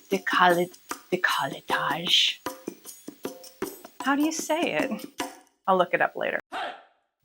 Decolletage. How do you say it? I'll look it up later.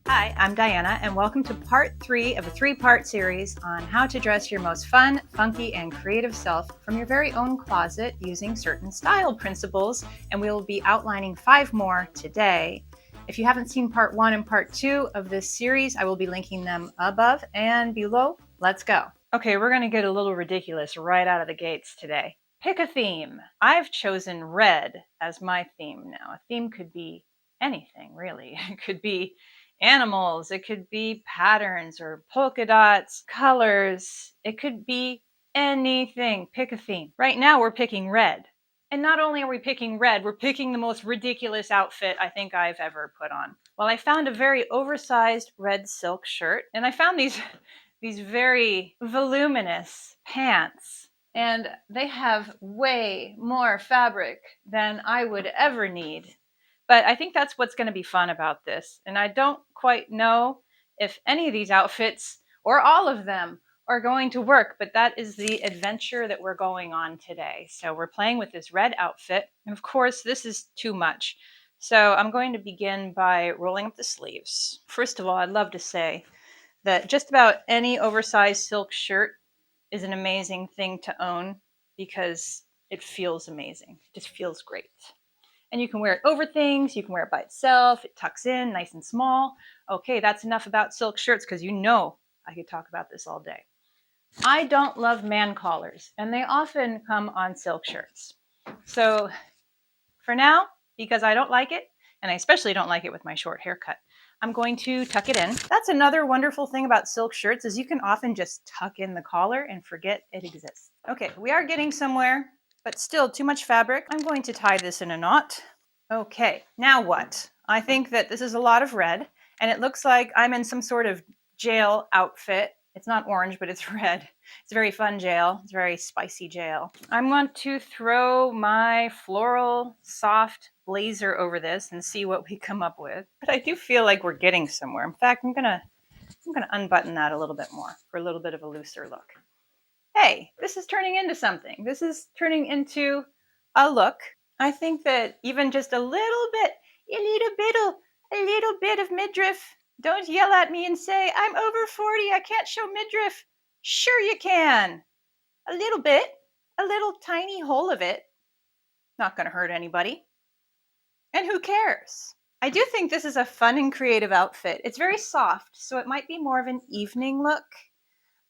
Hi, I'm Diana, and welcome to part 3 of a 3-part series on how to dress your most fun, funky, and creative self from your very own closet using certain style principles, and we will be outlining 5 more today. If you haven't seen part 1 and part 2 of this series, I will be linking them above and below. Let's go. Okay, we're going to get a little ridiculous right out of the gates today. Pick a theme. I've chosen red as my theme now. A theme could be anything, really. It could be animals, it could be patterns or polka dots, colors, it could be anything. Pick a theme. Right now we're picking red. And not only are we picking red, we're picking the most ridiculous outfit I think I've ever put on. Well, I found a very oversized red silk shirt, and I found these very voluminous pants, and they have way more fabric than I would ever need. But I think that's what's going to be fun about this. And I don't quite know if any of these outfits or all of them are going to work, but that is the adventure that we're going on today. So we're playing with this red outfit. And of course, this is too much. So I'm going to begin by rolling up the sleeves. First of all, I'd love to say that just about any oversized silk shirt is an amazing thing to own because it feels amazing. It just feels great. And you can wear it over things, you can wear it by itself, it tucks in nice and small. Okay, that's enough about silk shirts because you know I could talk about this all day. I don't love man collars, and they often come on silk shirts. So for now, because I don't like it, and I especially don't like it with my short haircut, I'm going to tuck it in. That's another wonderful thing about silk shirts is you can often just tuck in the collar and forget it exists. Okay, we are getting somewhere, but still too much fabric. I'm going to tie this in a knot. Okay, now what? I think that this is a lot of red, and it looks like I'm in some sort of jail outfit. It's not orange, but it's red. It's a very fun jail. It's a very spicy jail. I'm going to throw my floral soft blazer over this and see what we come up with. But I do feel like we're getting somewhere. In fact, I'm gonna unbutton that a little bit more for a little bit of a looser look. Hey, this is turning into something. This is turning into a look. I think that even just a little bit of midriff. Don't yell at me and say, I'm over 40, I can't show midriff. Sure you can. A little bit, a little tiny hole of it. Not going to hurt anybody. And who cares? I do think this is a fun and creative outfit. It's very soft, so it might be more of an evening look.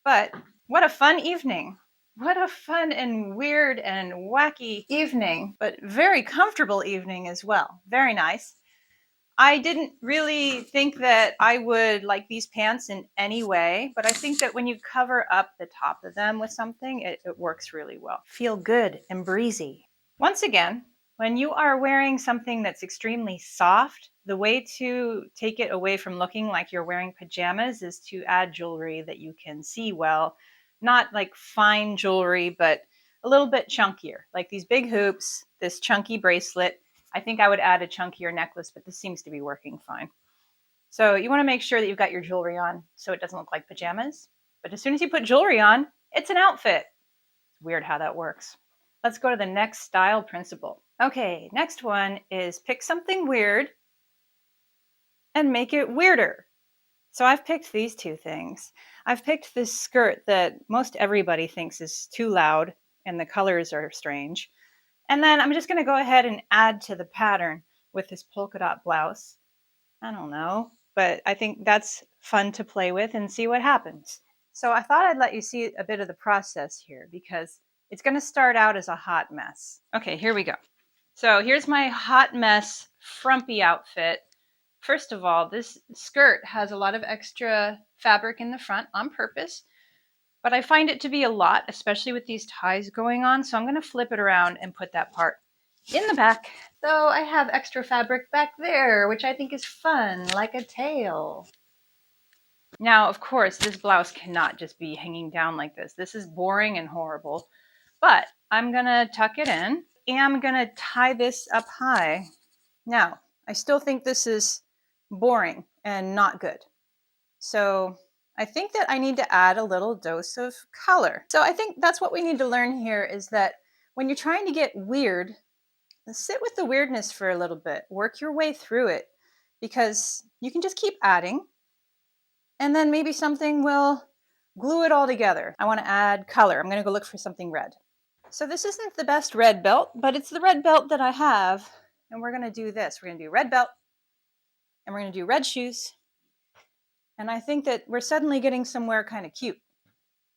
But what a fun evening. What a fun and weird and wacky evening, but very comfortable evening as well. Very nice. I didn't really think that I would like these pants in any way, but I think that when you cover up the top of them with something, it works really well. Feel good and breezy. Once again, when you are wearing something that's extremely soft, the way to take it away from looking like you're wearing pajamas is to add jewelry that you can see well. Not like fine jewelry, but a little bit chunkier, like these big hoops, this chunky bracelet. I think I would add a chunkier necklace, but this seems to be working fine. So you want to make sure that you've got your jewelry on so it doesn't look like pajamas. But as soon as you put jewelry on, it's an outfit. It's weird how that works. Let's go to the next style principle. Okay, next one is pick something weird and make it weirder. So I've picked these two things. I've picked this skirt that most everybody thinks is too loud and the colors are strange. And then I'm just going to go ahead and add to the pattern with this polka dot blouse. I don't know, but I think that's fun to play with and see what happens. So I thought I'd let you see a bit of the process here because it's going to start out as a hot mess. Okay, here we go. So here's my hot mess frumpy outfit. First of all, this skirt has a lot of extra fabric in the front on purpose. But I find it to be a lot, especially with these ties going on. So I'm going to flip it around and put that part in the back. Though I have extra fabric back there, which I think is fun, like a tail. Now, of course, this blouse cannot just be hanging down like this. This is boring and horrible. But I'm going to tuck it in and I'm going to tie this up high. Now, I still think this is boring and not good. So I think that I need to add a little dose of color. So I think that's what we need to learn here is that When you're trying to get weird, sit with the weirdness for a little bit, work your way through it, because you can just keep adding and then maybe something will glue it all together. I want to add color. I'm going to go look for something red. So this isn't the best red belt, but it's the red belt that I have. And we're going to do this. We're going to do red belt and we're going to do red shoes. And I think that we're suddenly getting somewhere kind of cute.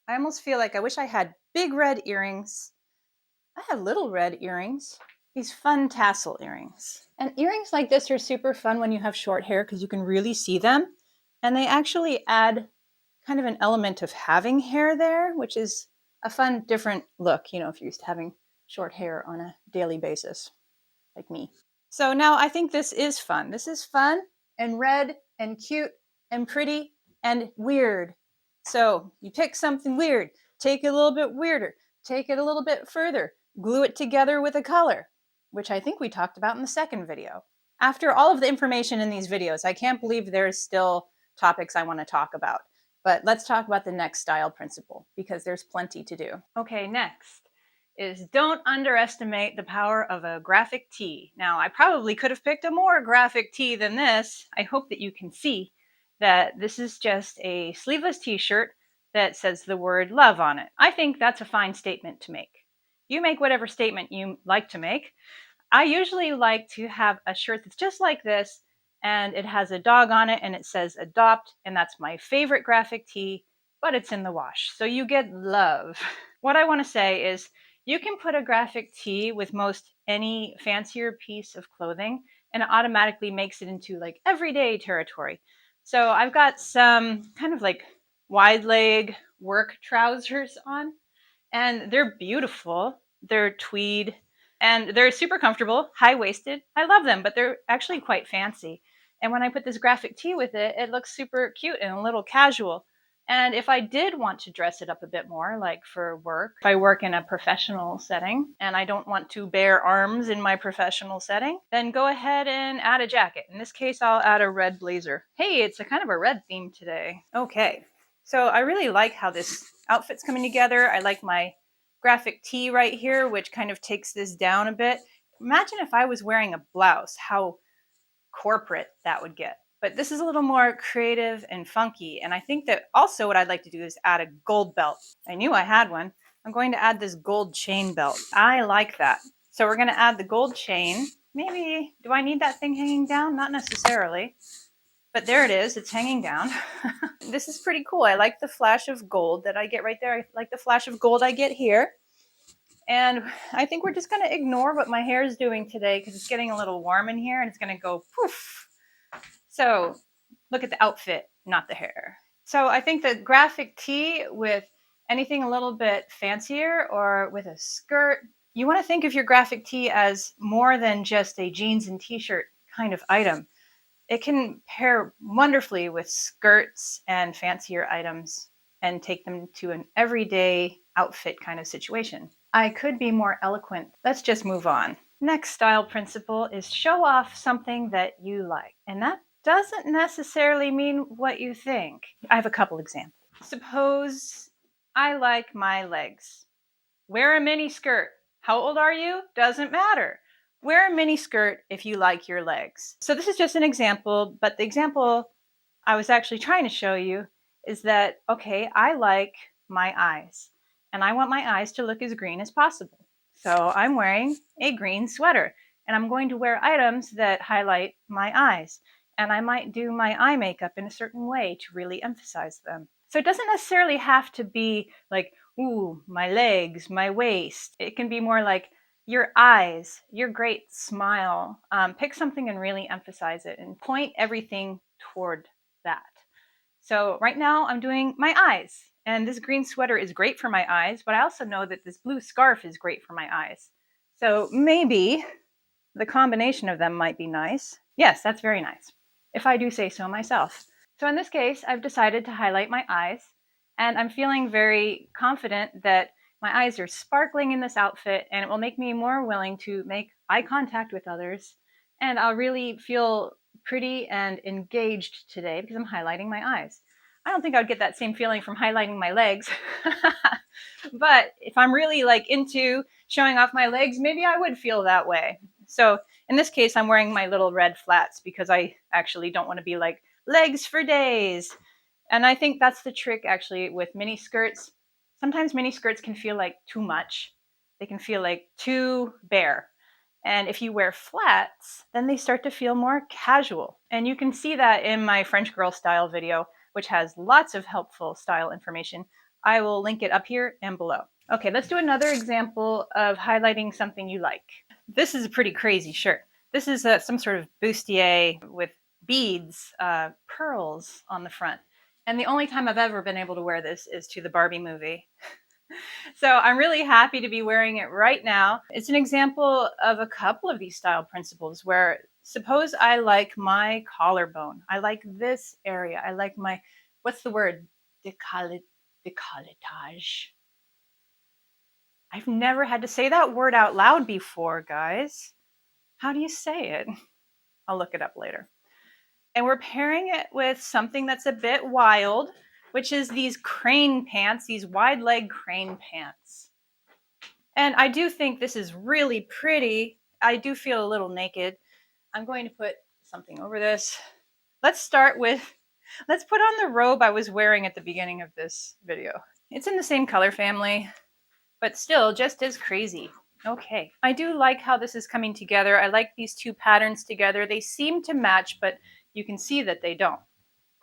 I almost feel like I wish I had big red earrings. I have little red earrings. These fun tassel earrings. And earrings like this are super fun when you have short hair because you can really see them. And they actually add kind of an element of having hair there, which is a fun, different look, you know, if you're used to having short hair on a daily basis, like me. So now I think this is fun. This is fun and red and cute and pretty and weird. So you pick something weird, take it a little bit weirder, take it a little bit further, glue it together with a color, which I think we talked about in the second video. After all of the information in these videos, I can't believe there's still topics I want to talk about. But let's talk about the next style principle because there's plenty to do. Okay, next is don't underestimate the power of a graphic tee. Now, I probably could have picked a more graphic tee than this. I hope that you can see that this is just a sleeveless t-shirt that says the word love on it. I think that's a fine statement to make. You make whatever statement you like to make. I usually like to have a shirt that's just like this and it has a dog on it and it says adopt, and that's my favorite graphic tee, but it's in the wash. So you get love. What I want to say is you can put a graphic tee with most any fancier piece of clothing and it automatically makes it into like everyday territory. So I've got some kind of like wide leg work trousers on and they're beautiful. They're tweed and they're super comfortable, high-waisted. I love them, but they're actually quite fancy. And when I put this graphic tee with it, it looks super cute and a little casual. And if I did want to dress it up a bit more, like for work, if I work in a professional setting and I don't want to bare arms in my professional setting, then go ahead and add a jacket. In this case, I'll add a red blazer. Hey, it's a kind of a red theme today. Okay, so I really like how this outfit's coming together. I like my graphic tee right here, which kind of takes this down a bit. Imagine if I was wearing a blouse, how corporate that would get. But this is a little more creative and funky. And I think that also what I'd like to do is add a gold belt. I knew I had one. I'm going to add this gold chain belt. I like that. So we're going to add the gold chain. Maybe, do I need that thing hanging down? Not necessarily. But there it is. It's hanging down. This is pretty cool. I like the flash of gold that I get right there. I like the flash of gold I get here. And I think we're just going to ignore what my hair is doing today because it's getting a little warm in here and it's going to go poof. So look at the outfit, not the hair. So I think the graphic tee with anything a little bit fancier or with a skirt, you want to think of your graphic tee as more than just a jeans and t-shirt kind of item. It can pair wonderfully with skirts and fancier items and take them to an everyday outfit kind of situation. I could be more eloquent. Let's just move on. Next style principle is show off something that you like. And that doesn't necessarily mean what you think. I have a couple examples. Suppose I like my legs. Wear a mini skirt. How old are you? Doesn't matter. Wear a mini skirt if you like your legs. So this is just an example, but the example I was actually trying to show you is that, okay, I like my eyes and I want my eyes to look as green as possible. So I'm wearing a green sweater and I'm going to wear items that highlight my eyes. And I might do my eye makeup in a certain way to really emphasize them. So it doesn't necessarily have to be like, ooh, my legs, my waist. It can be more like your eyes, your great smile. Pick something and really emphasize it and point everything toward that. So right now I'm doing my eyes. And this green sweater is great for my eyes, but I also know that this blue scarf is great for my eyes. So maybe the combination of them might be nice. Yes, that's very nice, if I do say so myself. So in this case, I've decided to highlight my eyes, and I'm feeling very confident that my eyes are sparkling in this outfit, and it will make me more willing to make eye contact with others, and I'll really feel pretty and engaged today because I'm highlighting my eyes. I don't think I'd get that same feeling from highlighting my legs. But if I'm really like into showing off my legs, maybe I would feel that way. So in this case, I'm wearing my little red flats because I actually don't want to be like legs for days. And I think that's the trick actually with mini skirts. Sometimes mini skirts can feel like too much. They can feel like too bare. And if you wear flats, then they start to feel more casual. And you can see that in my French girl style video, which has lots of helpful style information. I will link it up here and below. Okay, let's do another example of highlighting something you like. This is a pretty crazy shirt. This is some sort of bustier with beads, pearls on the front. And the only time I've ever been able to wear this is to the Barbie movie. So I'm really happy to be wearing it right now. It's an example of a couple of these style principles where suppose I like my collarbone. I like this area. I like my, what's the word? Décolletage. I've never had to say that word out loud before, guys. How do you say it? I'll look it up later. And we're pairing it with something that's a bit wild, which is these crane pants, these wide leg crane pants. And I do think this is really pretty. I do feel a little naked. I'm going to put something over this. Let's put on the robe I was wearing at the beginning of this video. It's in the same color family, but still just as crazy. Okay, I do like how this is coming together. I like these two patterns together. They seem to match, but you can see that they don't.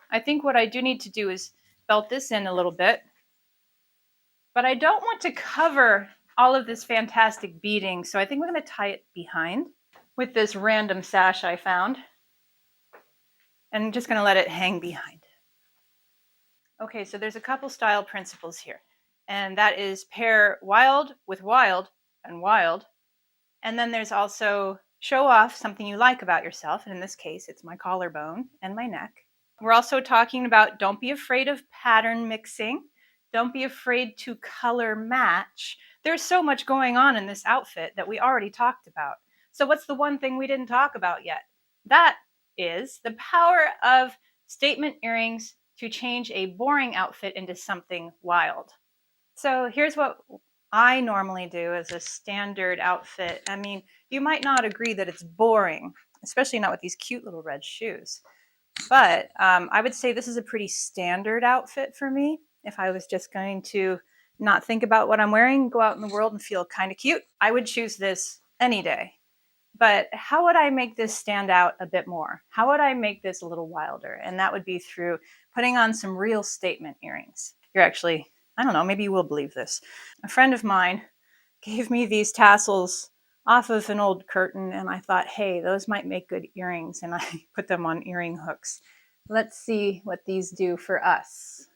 I think what I do need to do is belt this in a little bit, but I don't want to cover all of this fantastic beading, so I think we're going to tie it behind with this random sash I found, and I'm just going to let it hang behind. Okay, so there's a couple style principles here, and that is pair wild with wild and wild. And then there's also show off something you like about yourself. And in this case, it's my collarbone and my neck. We're also talking about don't be afraid of pattern mixing. Don't be afraid to color match. There's so much going on in this outfit that we already talked about. So what's the one thing we didn't talk about yet? That is the power of statement earrings to change a boring outfit into something wild. So here's what I normally do as a standard outfit. I mean, you might not agree that it's boring, especially not with these cute little red shoes. But I would say this is a pretty standard outfit for me. If I was just going to not think about what I'm wearing, go out in the world and feel kind of cute, I would choose this any day. But how would I make this stand out a bit more? How would I make this a little wilder? And that would be through putting on some real statement earrings. You're actually, I don't know, maybe you will believe this. A friend of mine gave me these tassels off of an old curtain, and I thought, hey, those might make good earrings, and I put them on earring hooks. Let's see what these do for us.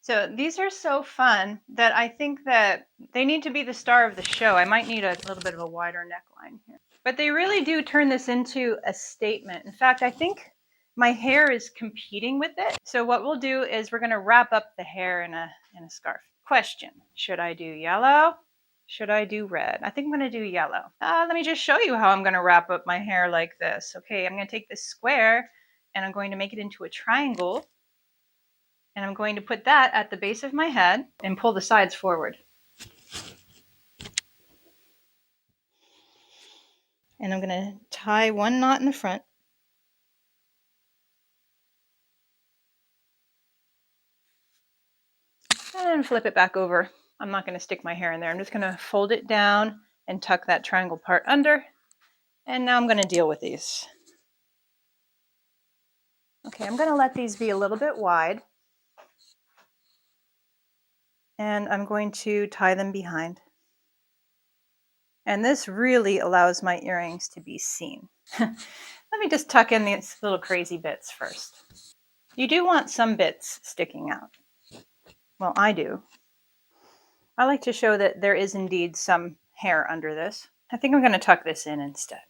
So these are so fun that I think that they need to be the star of the show. I might need a little bit of a wider neckline here. But they really do turn this into a statement. In fact, I think my hair is competing with it. So what we'll do is we're going to wrap up the hair in a scarf. Question, should I do yellow? Should I do red? I think I'm going to do yellow. Let me just show you how I'm going to wrap up my hair like this. Okay, I'm going to take this square and I'm going to make it into a triangle. And I'm going to put that at the base of my head and pull the sides forward. And I'm going to tie one knot in the front. And flip it back over. I'm not going to stick my hair in there. I'm just going to fold it down and tuck that triangle part under. And now I'm going to deal with these. Okay, I'm going to let these be a little bit wide. And I'm going to tie them behind. And this really allows my earrings to be seen. Let me just tuck in these little crazy bits first. You do want some bits sticking out. Well, I do. I like to show that there is indeed some hair under this. I think I'm going to tuck this in instead.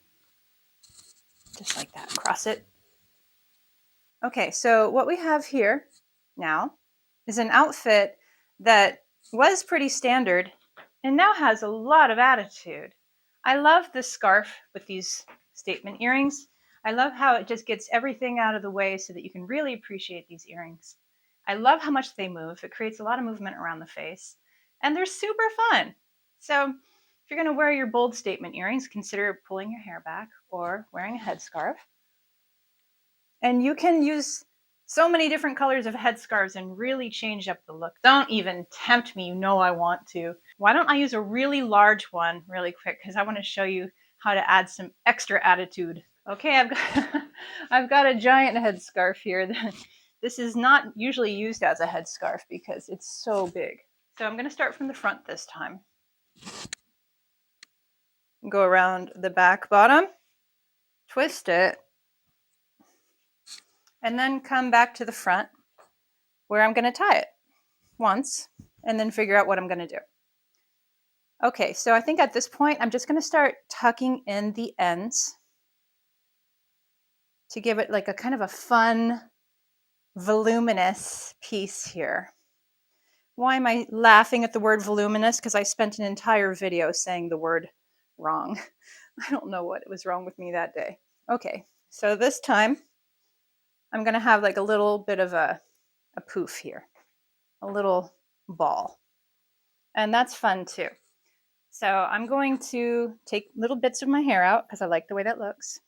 Just like that, cross it. Okay, so what we have here now is an outfit that was pretty standard and now has a lot of attitude. I love the scarf with these statement earrings. I love how it just gets everything out of the way so that you can really appreciate these earrings. I love how much they move. It creates a lot of movement around the face, and they're super fun. So If you're going to wear your bold statement earrings, consider pulling your hair back or wearing a headscarf. And you can use so many different colors of headscarves and really change up the look. Don't even tempt me, you know I want to. Why don't I use a really large one really quick, because I want to show you how to add some extra attitude. Okay, I've got a giant headscarf here. This is not usually used as a headscarf because it's so big. So I'm going to start from the front this time. Go around the back bottom, twist it, and then come back to the front where I'm going to tie it once and then figure out what I'm going to do. Okay, so I think at this point I'm just going to start tucking in the ends to give it like a kind of a fun, voluminous piece here. Why am I laughing at the word voluminous? Because I spent an entire video saying the word wrong. I don't know what was wrong with me that day. Okay, so this time I'm going to have like a little bit of a poof here, a little ball. And that's fun too. So I'm going to take little bits of my hair out because I like the way that looks.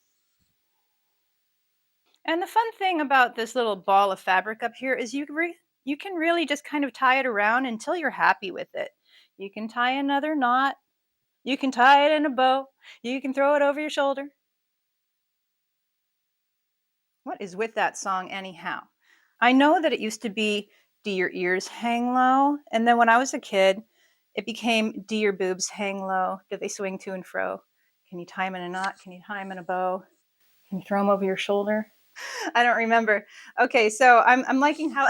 And the fun thing about this little ball of fabric up here is you can really just kind of tie it around until you're happy with it. You can tie another knot. You can tie it in a bow. You can throw it over your shoulder. What is with that song anyhow? I know that it used to be "Do Your Ears Hang Low?" And then when I was a kid, it became "Do Your Boobs Hang Low? Do they swing to and fro? Can you tie them in a knot? Can you tie them in a bow? Can you throw them over your shoulder?" I don't remember. Okay, so I'm liking how,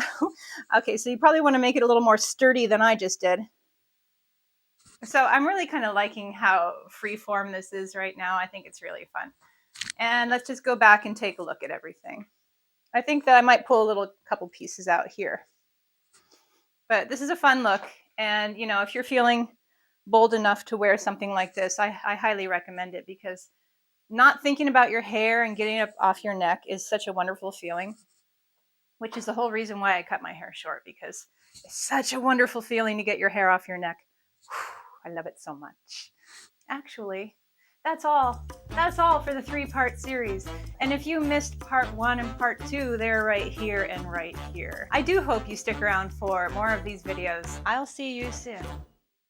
okay, so you probably want to make it a little more sturdy than I just did. So I'm really kind of liking how freeform this is right now. I think it's really fun. And let's just go back and take a look at everything. I think that I might pull a couple pieces out here. But this is a fun look. And, you know, if you're feeling bold enough to wear something like this, I highly recommend it, because not thinking about your hair and getting it off your neck is such a wonderful feeling, which is the whole reason why I cut my hair short, because it's such a wonderful feeling to get your hair off your neck. Whew, I love it so much. Actually, that's all. That's all for the 3-part series. And if you missed part 1 and part 2, they're right here and right here. I do hope you stick around for more of these videos. I'll see you soon.